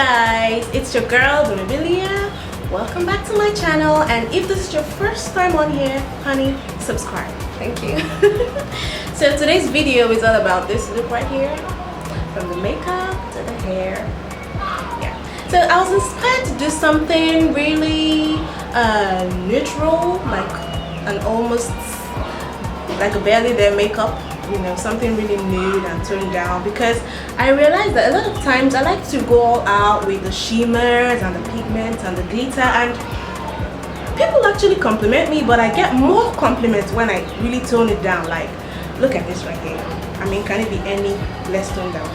guys, it's your girl Bonabilia. Welcome back to my channel, and if this is your first time on here, honey, subscribe. Thank you. So today's video is all about this look right here, from the makeup to the hair. Yeah. So I was inspired to do something really neutral, like an almost like a barely there makeup. You know, something really nude and toned down, because I realized that a lot of times I like to go all out with the shimmers and the pigments and the glitter, and people actually compliment me, but I get more compliments when I really tone it down. Like, look at this right here. I mean, can it be any less toned down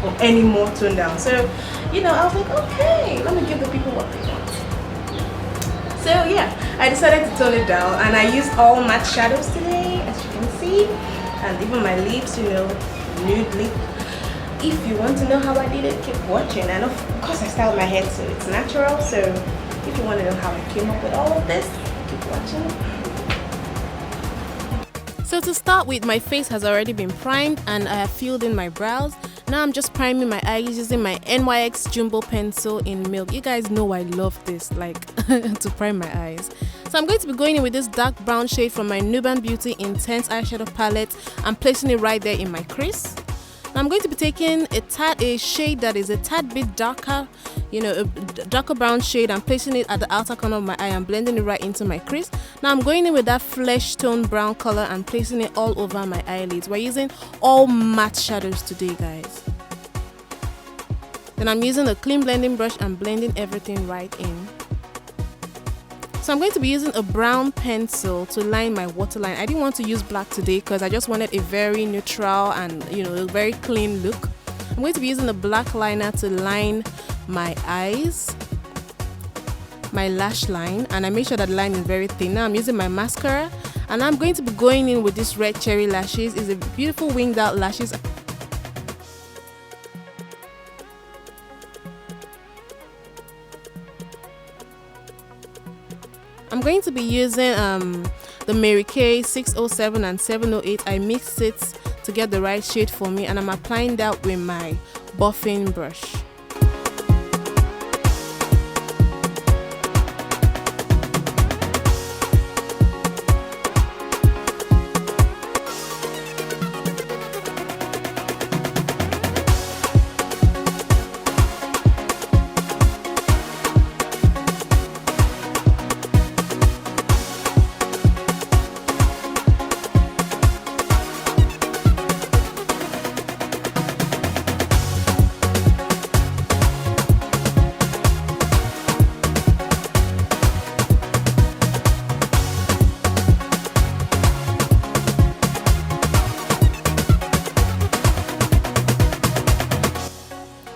or any more toned down? So, you know, I was like, okay, let me give the people what they want. So yeah, I decided to tone it down, and I used all matte shadows today, as you can see. And even my lips, you know, nude lip. If you want to know how I did it, keep watching. And of course I styled my hair so it's natural. So if you want to know how I came up with all of this, keep watching. So to start with, my face has already been primed and I have filled in my brows. Now I'm just priming my eyes using my NYX Jumbo pencil in milk. You guys know I love this, like to prime my eyes. So I'm going to be going in with this dark brown shade from my Nuban Beauty Intense eyeshadow palette and placing it right there in my crease. Now I'm going to be taking a shade that is a tad bit darker, you know, a darker brown shade, and placing it at the outer corner of my eye and blending it right into my crease. Now I'm going in with that flesh tone brown color and placing it all over my eyelids. We're using all matte shadows today, guys. Then I'm using a clean blending brush and blending everything right in. So I'm going to be using a brown pencil to line my waterline. I didn't want to use black today because I just wanted a very neutral and, you know, a very clean look. I'm going to be using a black liner to line my eyes, my lash line, and I make sure that the line is very thin. Now I'm using my mascara, and I'm going to be going in with this red cherry lashes. It's a beautiful winged out lashes. I'm going to be using the Mary Kay 607 and 708. I mixed it to get the right shade for me, and I'm applying that with my buffing brush.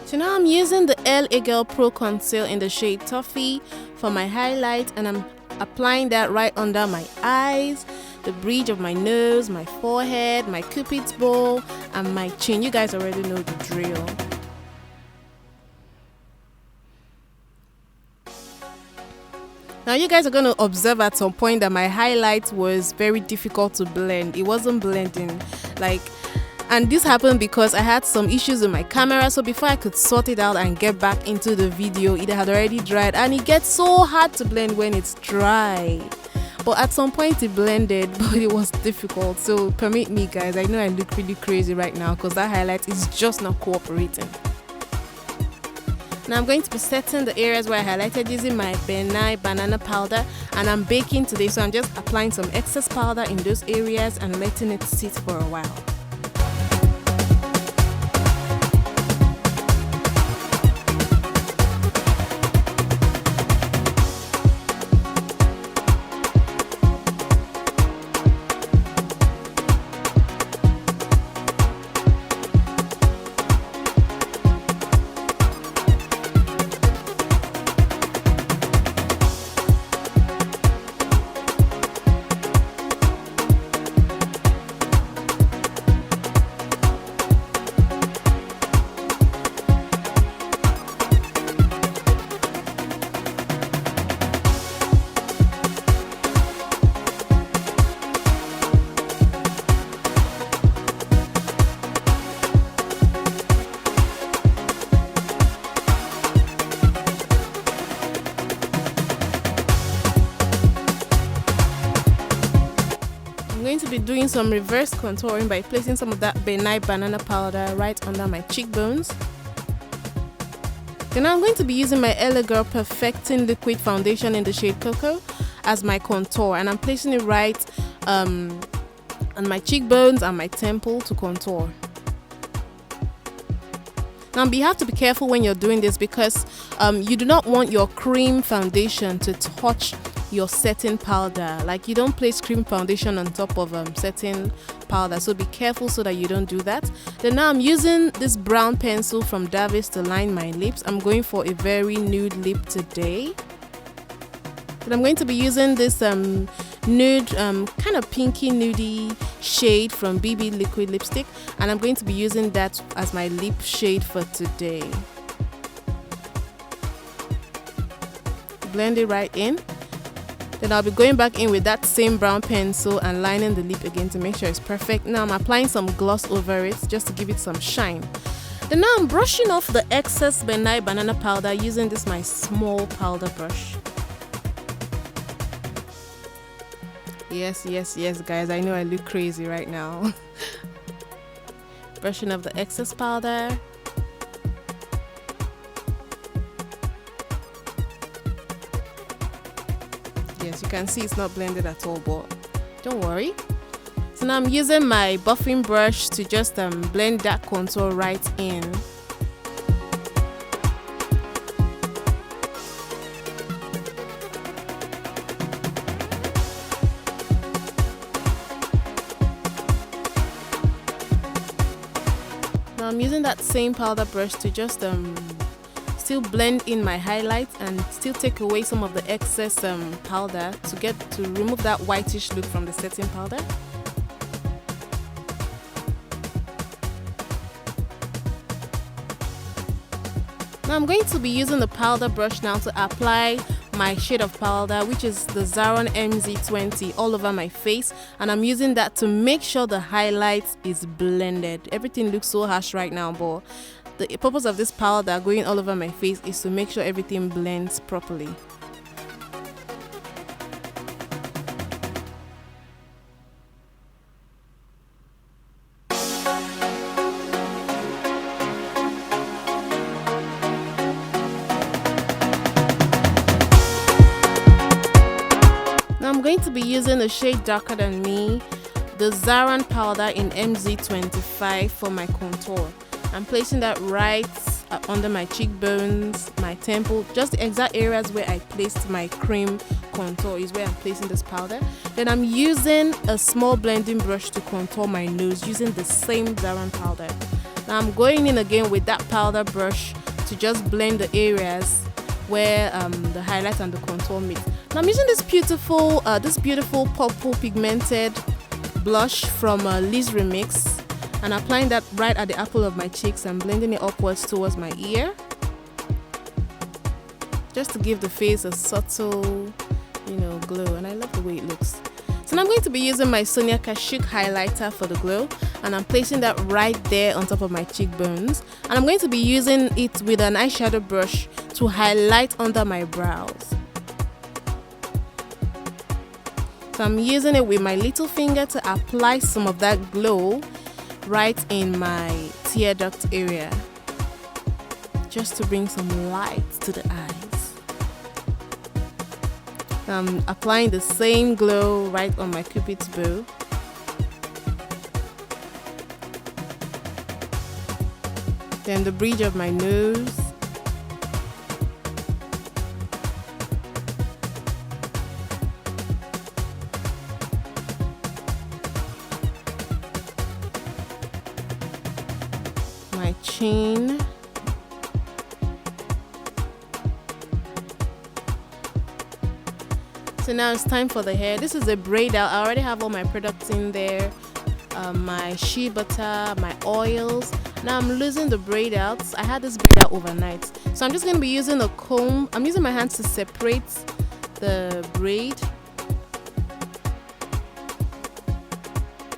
So now I'm using the LA Girl Pro Conceal in the shade Toffee for my highlight, and I'm applying that right under my eyes, the bridge of my nose, my forehead, my cupid's bow, and my chin. You guys already know the drill. Now you guys are going to observe at some point that my highlight was very difficult to blend. It wasn't blending, like. And this happened because I had some issues with my camera, so before I could sort it out and get back into the video, it had already dried, and it gets so hard to blend when it's dry. But at some point it blended, but it was difficult, so permit me guys. I know I look really crazy right now because that highlight is just not cooperating. Now I'm going to be setting the areas where I highlighted using my Benai banana powder, and I'm baking today, so I'm just applying some excess powder in those areas and letting it sit for a while. doing some reverse contouring by placing some of that Braid banana powder right under my cheekbones. Then I'm going to be using my LA Girl Perfecting Liquid Foundation in the shade Cocoa as my contour, and I'm placing it right on my cheekbones and my temple to contour. Now you have to be careful when you're doing this because you do not want your cream foundation to touch your setting powder. Like, you don't place cream foundation on top of setting powder, so be careful so that you don't do that. Then now I'm using this brown pencil from Davis to line my lips. I'm going for a very nude lip today. Then I'm going to be using this nude kind of pinky nudie shade from BB Liquid Lipstick, and I'm going to be using that as my lip shade for today. Blend it right in. Then I'll be going back in with that same brown pencil and lining the lip again to make sure it's perfect. Now I'm applying some gloss over it just to give it some shine. Then now I'm brushing off the excess Braid banana powder using this my small powder brush. Yes guys, I know I look crazy right now. Brushing off the excess powder. Yes, you can see it's not blended at all, but don't worry. So now I'm using my buffing brush to just blend that contour right in. Now I'm using that same powder brush to just still blend in my highlights and still take away some of the excess powder to remove that whitish look from the setting powder. Now I'm going to be using the powder brush now to apply my shade of powder, which is the Zaron MZ20, all over my face, and I'm using that to make sure the highlight is blended. Everything looks so harsh right now, but the purpose of this powder going all over my face is to make sure everything blends properly. Now I'm going to be using a shade darker than me, the Zaron powder in MZ25 for my contour. I'm placing that right under my cheekbones, my temple, just the exact areas where I placed my cream contour is where I'm placing this powder. Then I'm using a small blending brush to contour my nose using the same Zaron powder. Now I'm going in again with that powder brush to just blend the areas where the highlight and the contour meet. Now I'm using this beautiful purple pigmented blush from Liz Remix, and applying that right at the apple of my cheeks and blending it upwards towards my ear, just to give the face a subtle, glow, and I love the way it looks. So now I'm going to be using my Sonia Kashuk highlighter for the glow, and I'm placing that right there on top of my cheekbones, and I'm going to be using it with an eyeshadow brush to highlight under my brows. So I'm using it with my little finger to apply some of that glow right in my tear duct area, just to bring some light to the eyes. I'm applying the same glow right on my cupid's bow. Then the bridge of my nose. My chin. So now it's time for the hair. This is a braid out. I already have all my products in there, my shea butter, my oils. Now I'm losing the braid out. I had this braid out overnight, so I'm just going to be using a comb. I'm using my hands to separate the braid.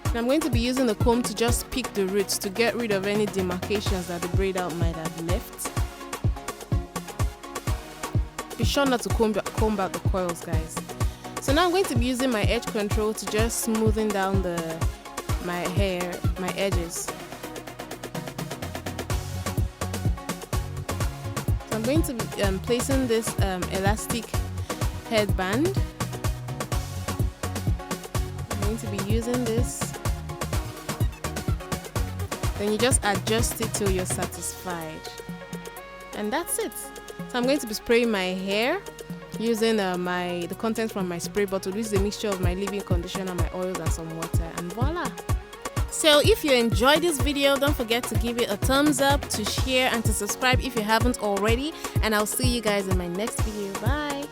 And I'm going to be using the comb to just pick the roots to get rid of any demarcations that the braid out might have left. Be sure not to comb out the coils, guys. So now I'm going to be using my edge control to just smoothen down my hair, my edges. So I'm going to be placing this elastic headband. I'm going to be using this. Then you just adjust it till you're satisfied. And that's it. So I'm going to be spraying my hair using the contents from my spray bottle. This is a mixture of my leave-in conditioner, my oils, and some water, and voila. So if you enjoyed this video, don't forget to give it a thumbs up, to share, and to subscribe if you haven't already. And I'll see you guys in my next video. Bye.